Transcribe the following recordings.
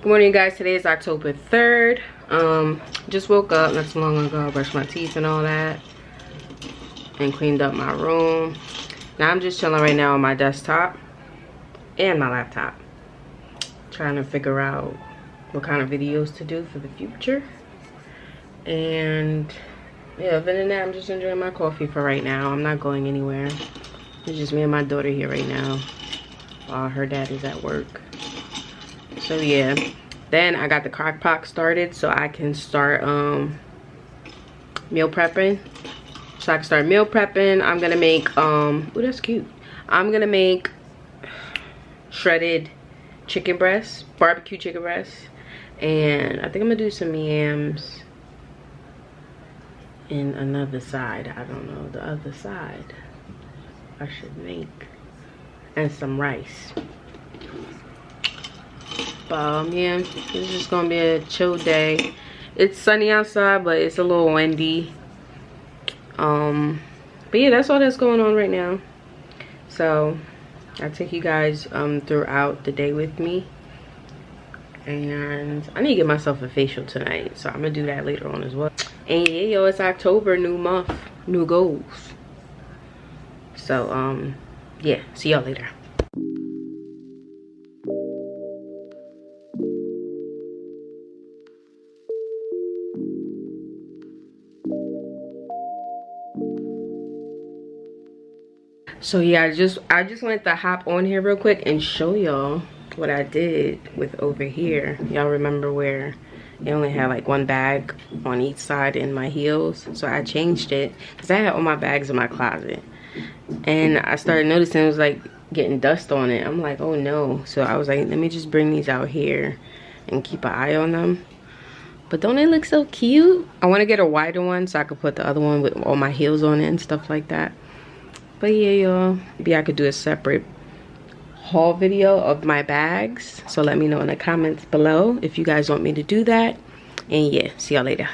Good morning, guys. Today is October 3rd. Just woke up not too long ago, brushed my teeth and all that, and cleaned up my room. Now I'm just chilling right now on my desktop and my laptop, trying to figure out what kind of videos to do for the future. And yeah, other than that, I'm just enjoying my coffee for right now. I'm not going anywhere. It's just me and my daughter here right now while her dad is at work. So yeah, then I got the crock pot started so I can start meal prepping. I'm gonna make oh, that's cute. I'm gonna make shredded chicken breasts, barbecue chicken breasts, and I think I'm gonna do some yams in another side. I don't know the other side I should make, and some rice. But yeah, it's just gonna be a chill day. It's sunny outside, but it's a little windy. But yeah, that's all that's going on right now. So I'll take you guys throughout the day with me. And I need to get myself a facial tonight, so I'm gonna do that later on as well. And yeah, yo, it's October, new month, new goals. So yeah, see y'all later. So yeah, I just wanted to hop on here real quick and show y'all what I did with over here. Y'all remember where it only had like one bag on each side in my heels? So I changed it because I had all my bags in my closet, and I started noticing it was like getting dust on it. I'm like, oh no. So I was like, let me just bring these out here and keep an eye on them. But don't they look so cute? I want to get a wider one so I could put the other one with all my heels on it and stuff like that. But yeah, y'all, maybe I could do a separate haul video of my bags. So let me know in the comments below if you guys want me to do that. And yeah, see y'all later.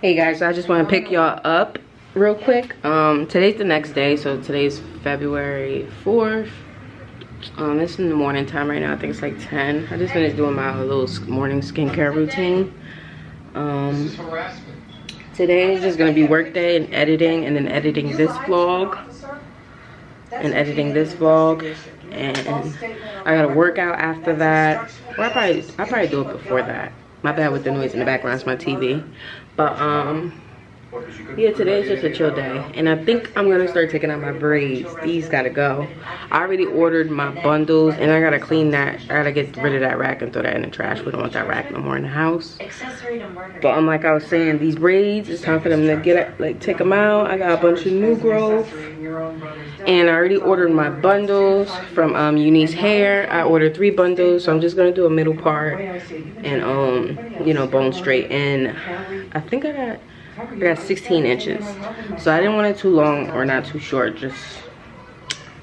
Hey guys, so I just want to pick y'all up real quick. Today's the next day, so today's February 4th. It's in the morning time right now. I think it's like 10. I just finished doing my little morning skincare routine. Today is just gonna be work day and editing, and then editing this vlog, and I got a workout after that. Or I'll probably do it before that. My bad with the noise in the background, it's my TV. But yeah, today's just a chill day, and I think I'm gonna start taking out my braids. These gotta go. I already ordered my bundles, and I gotta clean that. I gotta get rid of that rack and throw that in the trash. We don't want that rack no more in the house. But like I was saying, these braids, it's time for them to get like take them out. I got a bunch of new growth, and I already ordered my bundles from Uni's Hair. I ordered 3 bundles, so I'm just gonna do a middle part and you know, bone straight. And I think I got 16 inches, so I didn't want it too long or not too short, just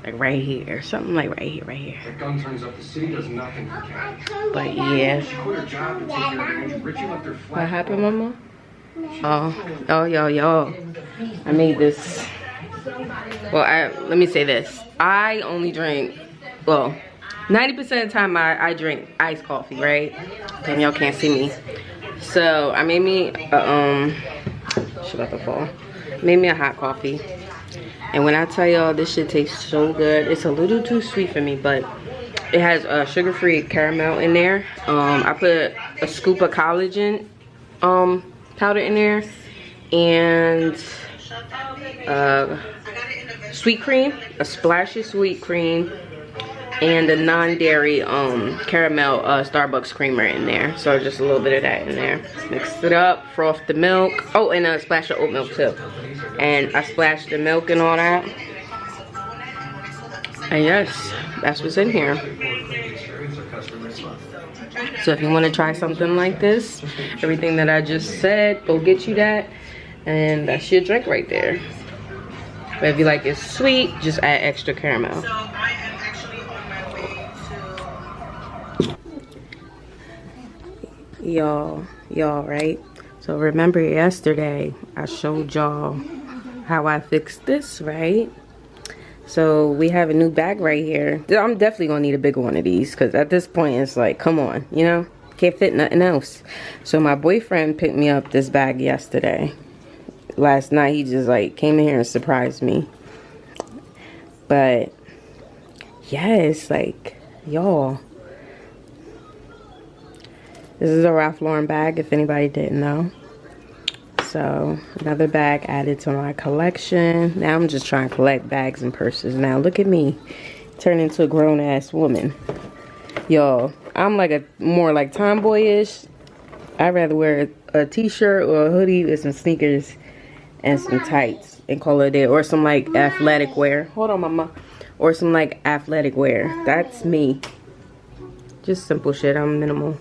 like right here, something like right here. That gun turns up, the city does nothing for Cat. But yeah. She quit her job to take care of Andrew. Richie left her flat. What happened, Mama? Oh, yo. I made this well, let me say this. I only drink, well, 90% of the time I drink iced coffee, right? And y'all can't see me. So I made me shit about to fall. Made me a hot coffee. And when I tell y'all this shit tastes so good, it's a little too sweet for me, but it has sugar-free caramel in there. I put a scoop of collagen powder in there, and sweet cream, a splash of sweet cream, and a non-dairy caramel Starbucks creamer in there. So just a little bit of that in there. Mix it up, froth the milk. Oh, and a splash of oat milk too. And I splashed the milk and all that. And yes, that's what's in here. So if you want to try something like this, everything that I just said, go get you that. And that's your drink right there. But if you like it sweet, just add extra caramel. So I am actually on my way to... Y'all, right? So remember yesterday, I showed y'all how I fixed this, right? So we have a new bag right here. I'm definitely gonna need a bigger one of these, because at this point it's like, come on, you know? Can't fit nothing else. So my boyfriend picked me up this bag yesterday. Last night he just like came in here and surprised me. But yes, like, y'all, this is a Ralph Lauren bag, if anybody didn't know. So another bag added to my collection. Now I'm just trying to collect bags and purses. Now look at me turn into a grown-ass woman. Y'all, I'm like more like tomboyish. I'd rather wear a t-shirt or a hoodie with some sneakers and some tights and call it a day, or some like athletic wear. Hold on, mama. Or some like athletic wear. That's me. Just simple shit. I'm minimal.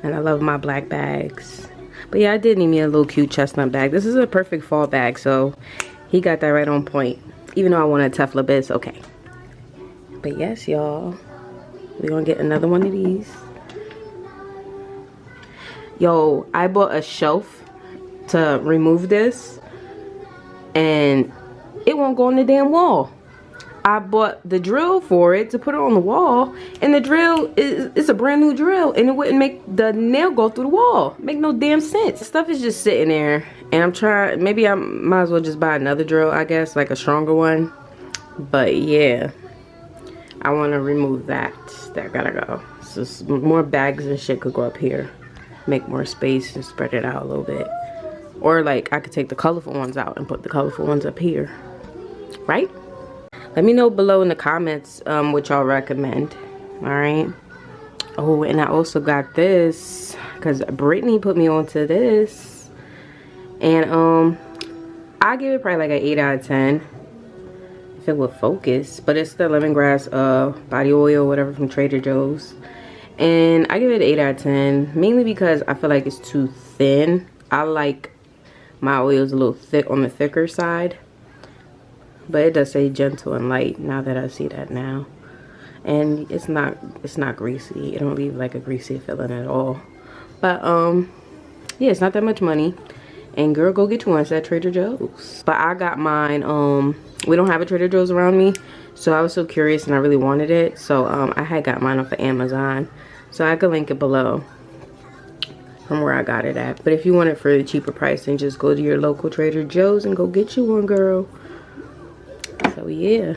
And I love my black bags. But yeah, I did need me a little cute chestnut bag. This is a perfect fall bag, so he got that right on point. Even though I want a Tefla bit, it's okay. But yes, y'all, we're gonna get another one of these. Yo, I bought a shelf to remove this, and it won't go on the damn wall. I bought the drill for it to put it on the wall, and the drill is a brand new drill, and it wouldn't make the nail go through the wall. Make no damn sense. The stuff is just sitting there, and I'm trying, maybe I might as well just buy another drill, I guess, like a stronger one. But yeah, I want to remove that. That gotta go. So more bags and shit could go up here. Make more space and spread it out a little bit. Or like I could take the colorful ones out and put the colorful ones up here. Right? Let me know below in the comments what y'all recommend. Alright. Oh, and I also got this because Brittany put me onto this. And I give it probably like an 8 out of 10. If it would focus. But it's the lemongrass body oil, whatever, from Trader Joe's. And I give it an 8 out of 10. Mainly because I feel like it's too thin. I like my oils a little thick, on the thicker side. But it does say gentle and light, now that I see that now. And it's not greasy. It don't leave like a greasy feeling at all. But yeah, it's not that much money. And girl, go get you one at Trader Joe's. But I got mine, we don't have a Trader Joe's around me, so I was so curious and I really wanted it. So I had got mine off of Amazon. So I could link it below from where I got it at. But if you want it for the cheaper price, then just go to your local Trader Joe's and go get you one, girl. So yeah.